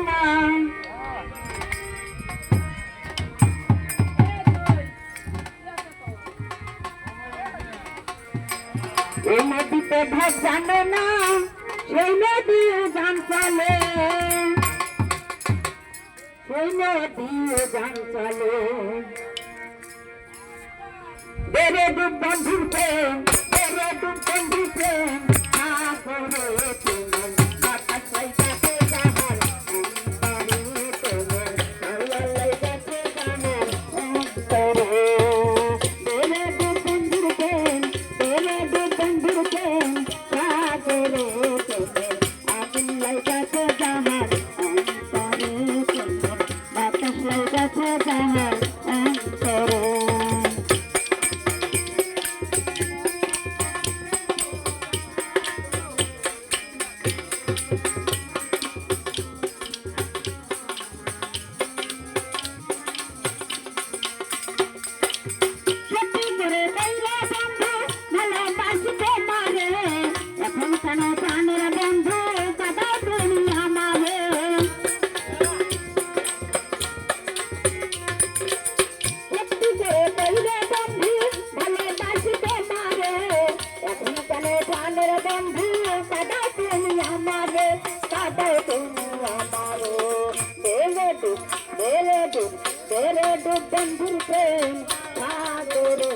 না এই নদীতে ঢাক জানে না সেই নদী গান চলে সেই নদী গান চলে বেড়ে ডুব বন্ধুর প্রেম বেড়ে ডুব বন্ধুর প্রেম সাগরে তোমার বাতাস লাইগাছে জাহার অন্তরে তোমার ছায়া লাইগাছে জাহার অন্তরে বেড়ে ডুব বন্ধুর প্রেম বেড়ে ডুব বন্ধুর প্রেম সাগরে তোমার আগুন লাইগাছে জাহার অন্তরে তোমার বাতাস লাইগাছে জাহার অন্তরে বন্ধুর প্রেম সাগরে